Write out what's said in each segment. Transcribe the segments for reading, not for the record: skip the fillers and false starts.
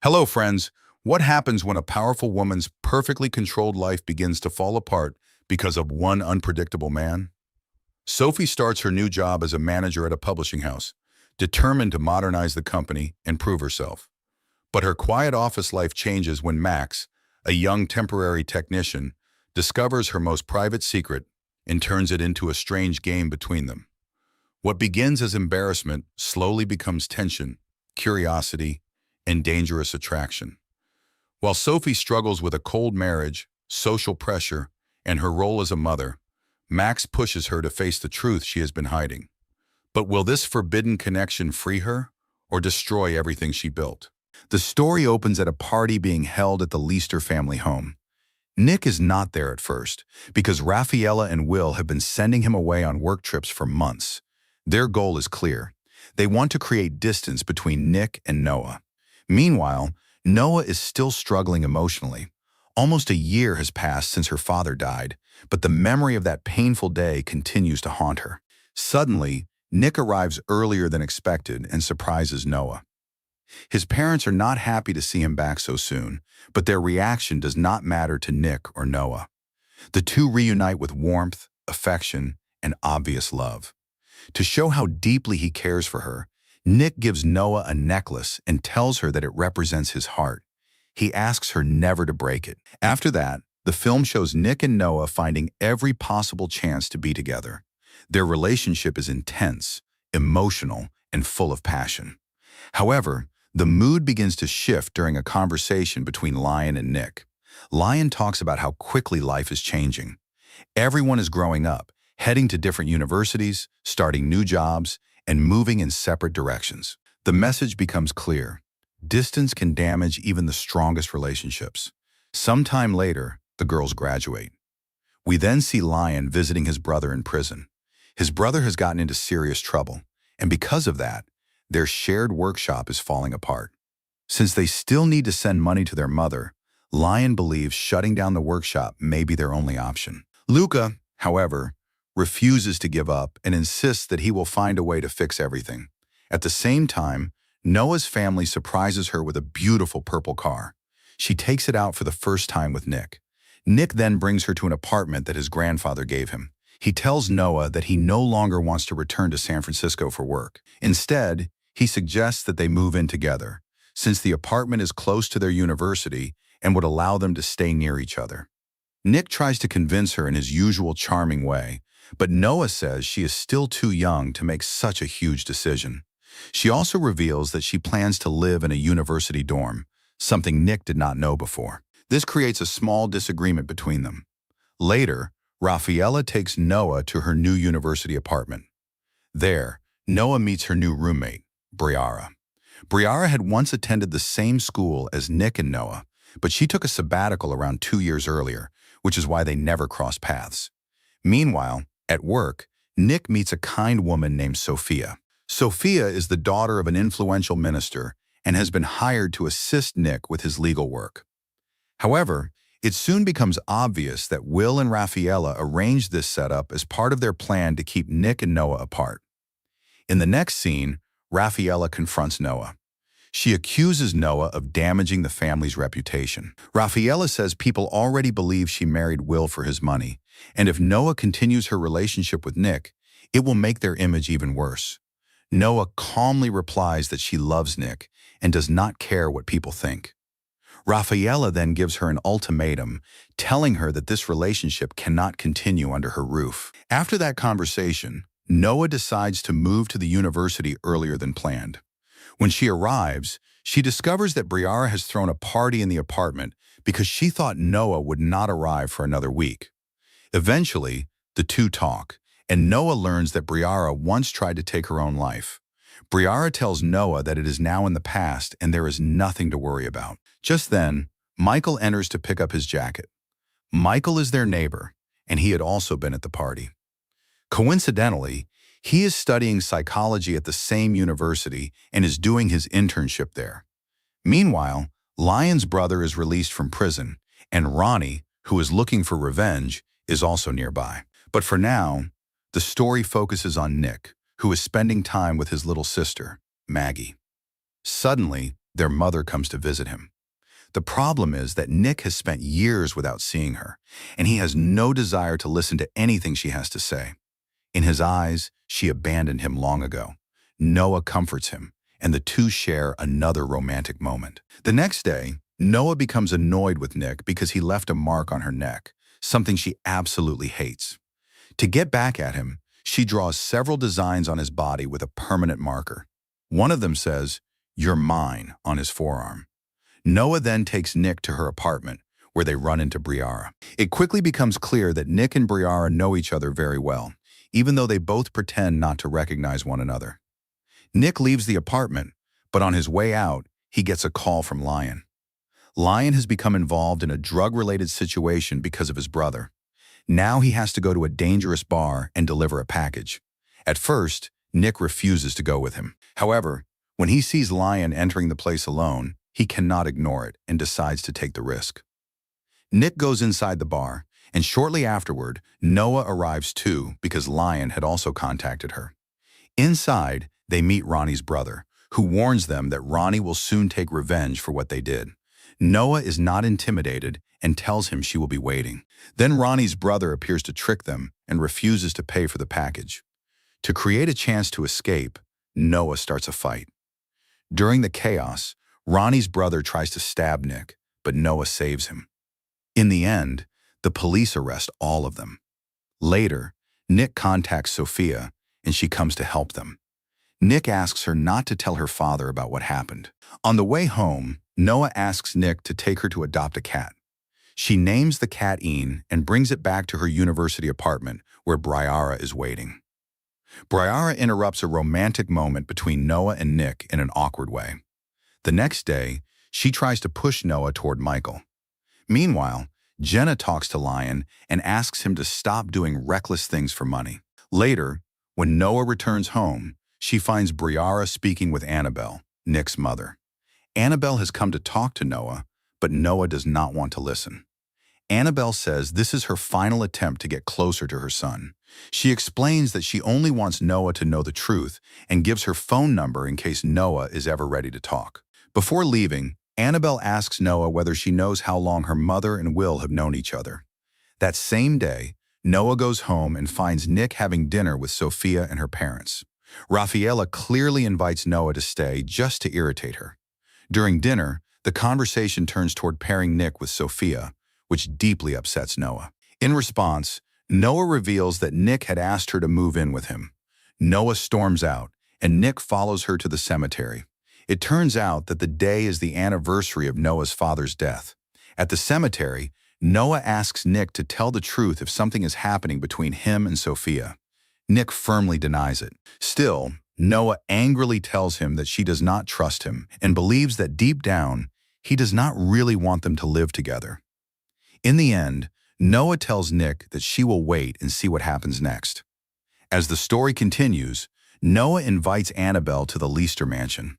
Hello, friends. What happens when a powerful woman's perfectly controlled life begins to fall apart because of one unpredictable man? Sophie starts her new job as a manager at a publishing house, determined to modernize the company and prove herself. But her quiet office life changes when Max, a young temporary technician, discovers her most private secret and turns it into a strange game between them. What begins as embarrassment slowly becomes tension, curiosity, and dangerous attraction. While Sophie struggles with a cold marriage, social pressure, and her role as a mother, Max pushes her to face the truth she has been hiding. But will this forbidden connection free her or destroy everything she built? The story opens at a party being held at the Leicester family home. Nick is not there at first because Raffaella and Will have been sending him away on work trips for months. Their goal is clear. They want to create distance between Nick and Noah. Meanwhile, Noah is still struggling emotionally. Almost a year has passed since her father died, but the memory of that painful day continues to haunt her. Suddenly, Nick arrives earlier than expected and surprises Noah. His parents are not happy to see him back so soon, but their reaction does not matter to Nick or Noah. The two reunite with warmth, affection, and obvious love. To show how deeply he cares for her, Nick gives Noah a necklace and tells her that it represents his heart. He asks her never to break it. After that, the film shows Nick and Noah finding every possible chance to be together. Their relationship is intense, emotional, and full of passion. However, the mood begins to shift during a conversation between Lion and Nick. Lion talks about how quickly life is changing. Everyone is growing up, heading to different universities, starting new jobs, and moving in separate directions. The message becomes clear. Distance can damage even the strongest relationships. Sometime later, the girls graduate. We then see Lion visiting his brother in prison. His brother has gotten into serious trouble, and because of that, their shared workshop is falling apart. Since they still need to send money to their mother, Lion believes shutting down the workshop may be their only option. Luca, however, refuses to give up and insists that he will find a way to fix everything. At the same time, Noah's family surprises her with a beautiful purple car. She takes it out for the first time with Nick. Nick then brings her to an apartment that his grandfather gave him. He tells Noah that he no longer wants to return to San Francisco for work. Instead, he suggests that they move in together, since the apartment is close to their university and would allow them to stay near each other. Nick tries to convince her in his usual charming way, but Noah says she is still too young to make such a huge decision. She also reveals that she plans to live in a university dorm, something Nick did not know before. This creates a small disagreement between them. Later, Raffaella takes Noah to her new university apartment. There, Noah meets her new roommate, Briara. Briara had once attended the same school as Nick and Noah, but she took a sabbatical around 2 years earlier, which is why they never crossed paths. Meanwhile, at work, Nick meets a kind woman named Sophia. Sophia is the daughter of an influential minister and has been hired to assist Nick with his legal work. However, it soon becomes obvious that Will and Raffaella arranged this setup as part of their plan to keep Nick and Noah apart. In the next scene, Raffaella confronts Noah. She accuses Noah of damaging the family's reputation. Raffaella says people already believe she married Will for his money, and if Noah continues her relationship with Nick, it will make their image even worse. Noah calmly replies that she loves Nick and does not care what people think. Raffaella then gives her an ultimatum, telling her that this relationship cannot continue under her roof. After that conversation, Noah decides to move to the university earlier than planned. When she arrives, she discovers that Briara has thrown a party in the apartment because she thought Noah would not arrive for another week. Eventually, the two talk, and Noah learns that Briara once tried to take her own life. Briara tells Noah that it is now in the past and there is nothing to worry about. Just then, Michael enters to pick up his jacket. Michael is their neighbor, and he had also been at the party. Coincidentally, he is studying psychology at the same university and is doing his internship there. Meanwhile, Lion's brother is released from prison, and Ronnie, who is looking for revenge, is also nearby. But for now, the story focuses on Nick, who is spending time with his little sister, Maggie. Suddenly, Their mother comes to visit him. The problem is that Nick has spent years without seeing her, and he has no desire to listen to anything she has to say. In his eyes, she abandoned him long ago. Noah comforts him, and the two share another romantic moment. The next day, Noah becomes annoyed with Nick because he left a mark on her neck, something she absolutely hates. To get back at him, she draws several designs on his body with a permanent marker. One of them says, "You're mine," on his forearm. Noah then takes Nick to her apartment, where they run into Briara. It quickly becomes clear that Nick and Briara know each other very well, even though they both pretend not to recognize one another. Nick leaves the apartment, but on his way out, he gets a call from Lion. Lion has become involved in a drug-related situation because of his brother. Now he has to go to a dangerous bar and deliver a package. At first, Nick refuses to go with him. However, when he sees Lion entering the place alone, he cannot ignore it and decides to take the risk. Nick goes inside the bar, and shortly afterward, Noah arrives too because Lion had also contacted her. Inside, they meet Ronnie's brother, who warns them that Ronnie will soon take revenge for what they did. Noah is not intimidated and tells him she will be waiting. Then Ronnie's brother appears to trick them and refuses to pay for the package. To create a chance to escape, Noah starts a fight. During the chaos, Ronnie's brother tries to stab Nick, but Noah saves him. In the end, the police arrest all of them. Later, Nick contacts Sophia, and she comes to help them. Nick asks her not to tell her father about what happened. On the way home, Noah asks Nick to take her to adopt a cat. She names the cat Ian and brings it back to her university apartment where Briara is waiting. Briara interrupts a romantic moment between Noah and Nick in an awkward way. The next day, she tries to push Noah toward Michael. Meanwhile, Jenna talks to Lion and asks him to stop doing reckless things for money. Later, when Noah returns home, she finds Briara speaking with Annabelle, Nick's mother. Annabelle has come to talk to Noah, but Noah does not want to listen. Annabelle says this is her final attempt to get closer to her son. She explains that she only wants Noah to know the truth and gives her phone number in case Noah is ever ready to talk. Before leaving, Annabelle asks Noah whether she knows how long her mother and Will have known each other. That same day, Noah goes home and finds Nick having dinner with Sophia and her parents. Rafaela clearly invites Noah to stay just to irritate her. During dinner, the conversation turns toward pairing Nick with Sophia, which deeply upsets Noah. In response, Noah reveals that Nick had asked her to move in with him. Noah storms out, and Nick follows her to the cemetery. It turns out that the day is the anniversary of Noah's father's death. At the cemetery, Noah asks Nick to tell the truth if something is happening between him and Sophia. Nick firmly denies it. Still, Noah angrily tells him that she does not trust him and believes that deep down, he does not really want them to live together. In the end, Noah tells Nick that she will wait and see what happens next. As the story continues, Noah invites Annabelle to the Leicester mansion.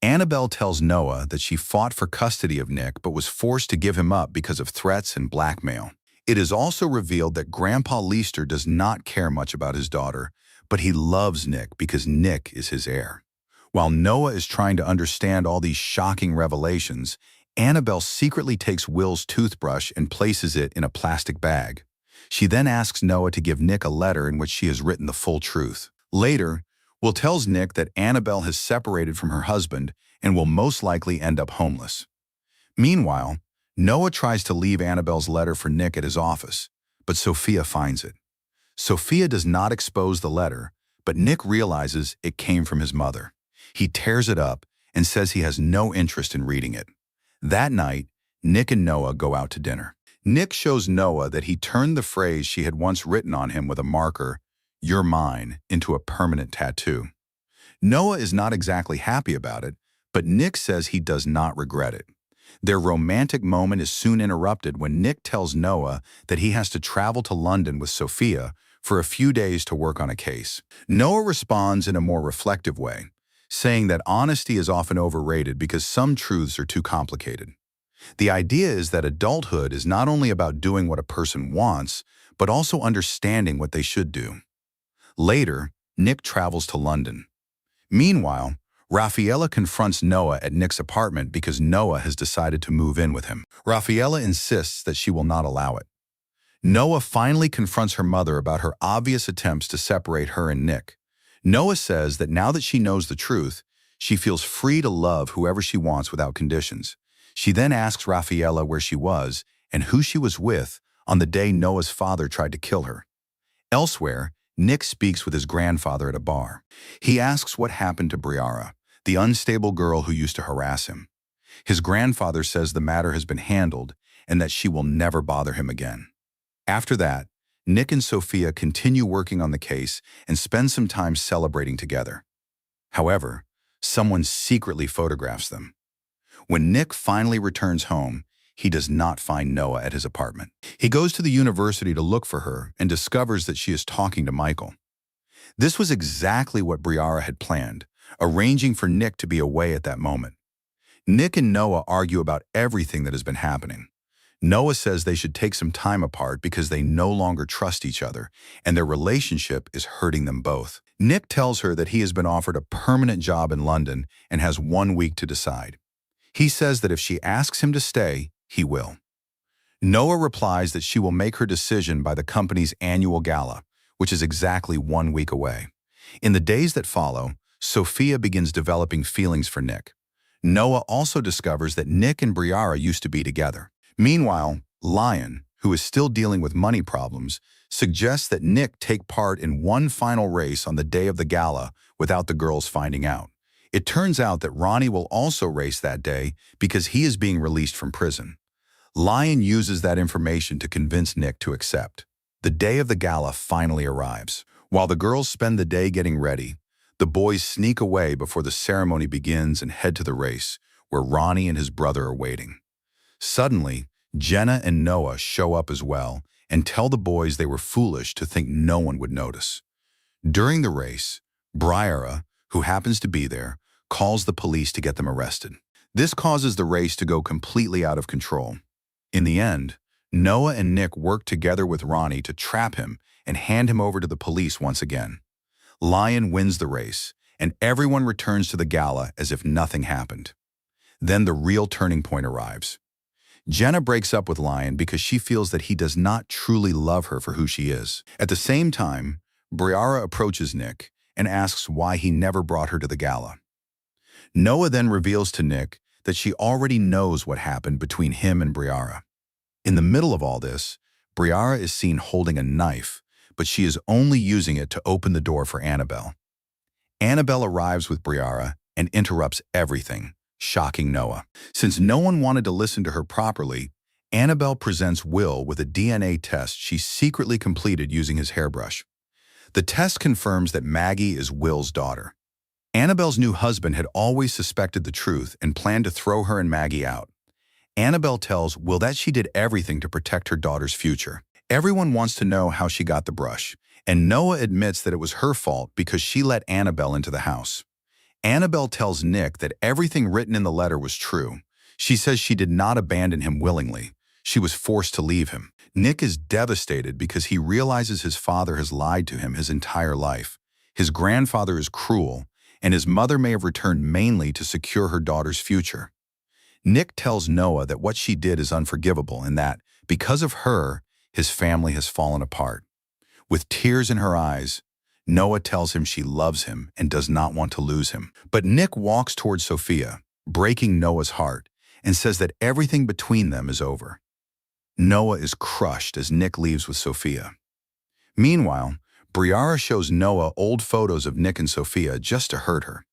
Annabelle tells Noah that she fought for custody of Nick but was forced to give him up because of threats and blackmail. It is also revealed that Grandpa Leicester does not care much about his daughter, but he loves Nick because Nick is his heir. While Noah is trying to understand all these shocking revelations, Annabelle secretly takes Will's toothbrush and places it in a plastic bag. She then asks Noah to give Nick a letter in which she has written the full truth. Later, Will tells Nick that Annabelle has separated from her husband and will most likely end up homeless. Meanwhile, Noah tries to leave Annabelle's letter for Nick at his office, but Sophia finds it. Sophia does not expose the letter, but Nick realizes it came from his mother. He tears it up and says he has no interest in reading it. That night, Nick and Noah go out to dinner. Nick shows Noah that he turned the phrase she had once written on him with a marker, "You're mine," into a permanent tattoo. Noah is not exactly happy about it, but Nick says he does not regret it. Their romantic moment is soon interrupted when Nick tells Noah that he has to travel to London with Sophia for a few days to work on a case. Noah responds in a more reflective way, saying that honesty is often overrated because some truths are too complicated. The idea is that adulthood is not only about doing what a person wants, but also understanding what they should do. Later, Nick travels to London. Meanwhile, Raffaella confronts Noah at Nick's apartment because Noah has decided to move in with him. Raffaella insists that she will not allow it. Noah finally confronts her mother about her obvious attempts to separate her and Nick. Noah says that now that she knows the truth, she feels free to love whoever she wants without conditions. She then asks Raffaella where she was and who she was with on the day Noah's father tried to kill her. Elsewhere, Nick speaks with his grandfather at a bar. He asks what happened to Briara, the unstable girl who used to harass him. His grandfather says the matter has been handled and that she will never bother him again. After that, Nick and Sophia continue working on the case and spend some time celebrating together. However, someone secretly photographs them. When Nick finally returns home, he does not find Noah at his apartment. He goes to the university to look for her and discovers that she is talking to Michael. This was exactly what Briara had planned, arranging for Nick to be away at that moment. Nick and Noah argue about everything that has been happening. Noah says they should take some time apart because they no longer trust each other, and their relationship is hurting them both. Nick tells her that he has been offered a permanent job in London and has 1 week to decide. He says that if she asks him to stay, he will. Noah replies that she will make her decision by the company's annual gala, which is exactly 1 week away. In the days that follow, Sophia begins developing feelings for Nick. Noah also discovers that Nick and Briara used to be together. Meanwhile, Lion, who is still dealing with money problems, suggests that Nick take part in one final race on the day of the gala without the girls finding out. It turns out that Ronnie will also race that day because he is being released from prison. Lion uses that information to convince Nick to accept. The day of the gala finally arrives. While the girls spend the day getting ready, the boys sneak away before the ceremony begins and head to the race, where Ronnie and his brother are waiting. Suddenly, Jenna and Noah show up as well and tell the boys they were foolish to think no one would notice. During the race, Briara, who happens to be there, calls the police to get them arrested. This causes the race to go completely out of control. In the end, Noah and Nick work together with Ronnie to trap him and hand him over to the police once again. Lion wins the race, and everyone returns to the gala as if nothing happened. Then the real turning point arrives. Jenna breaks up with Lion because she feels that he does not truly love her for who she is. At the same time, Briara approaches Nick and asks why he never brought her to the gala. Noah then reveals to Nick that she already knows what happened between him and Briara. In the middle of all this, Briara is seen holding a knife, but she is only using it to open the door for Annabelle. Annabelle arrives with Briara and interrupts everything, shocking Noah. Since no one wanted to listen to her properly, Annabelle presents Will with a DNA test she secretly completed using his hairbrush. The test confirms that Maggie is Will's daughter. Annabelle's new husband had always suspected the truth and planned to throw her and Maggie out. Annabelle tells Will that she did everything to protect her daughter's future. Everyone wants to know how she got the brush, and Noah admits that it was her fault because she let Annabelle into the house. Annabelle tells Nick that everything written in the letter was true. She says she did not abandon him willingly. She was forced to leave him. Nick is devastated because he realizes his father has lied to him his entire life. His grandfather is cruel, and his mother may have returned mainly to secure her daughter's future. Nick tells Noah that what she did is unforgivable and that, because of her, his family has fallen apart. With tears in her eyes, Noah tells him she loves him and does not want to lose him. But Nick walks towards Sophia, breaking Noah's heart, and says that everything between them is over. Noah is crushed as Nick leaves with Sophia. Meanwhile, Briara shows Noah old photos of Nick and Sophia just to hurt her.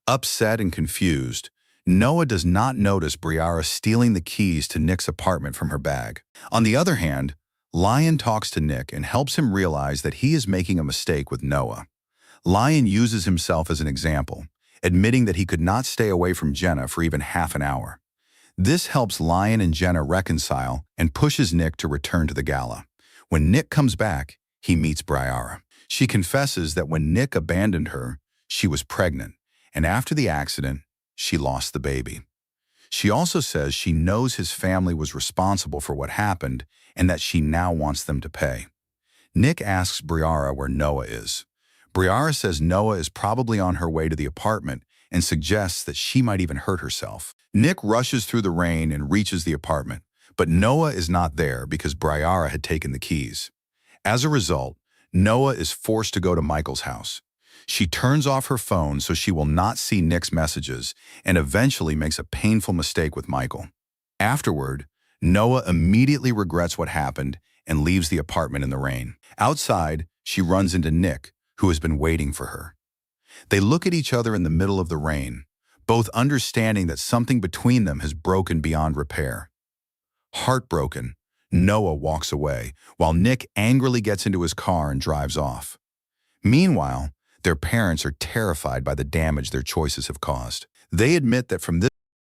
Upset and confused, Noah does not notice Briara stealing the keys to Nick's apartment from her bag. On the other hand, Lion talks to Nick and helps him realize that he is making a mistake with Noah. Lion uses himself as an example, admitting that he could not stay away from Jenna for even half an hour. This helps Lion and Jenna reconcile and pushes Nick to return to the gala. When Nick comes back, he meets Briara. She confesses that when Nick abandoned her, she was pregnant, and after the accident, she lost the baby. She also says she knows his family was responsible for what happened and that she now wants them to pay. Nick asks Briara where Noah is. Briara says Noah is probably on her way to the apartment and suggests that she might even hurt herself. Nick rushes through the rain and reaches the apartment, but Noah is not there because Briara had taken the keys. As a result, Noah is forced to go to Michael's house. She turns off her phone so she will not see Nick's messages and eventually makes a painful mistake with Michael. Afterward, Noah immediately regrets what happened and leaves the apartment in the rain. Outside, she runs into Nick, who has been waiting for her. They look at each other in the middle of the rain, both understanding that something between them has broken beyond repair. Heartbroken, Noah walks away, while Nick angrily gets into his car and drives off. Meanwhile, their parents are terrified by the damage their choices have caused. They admit that from this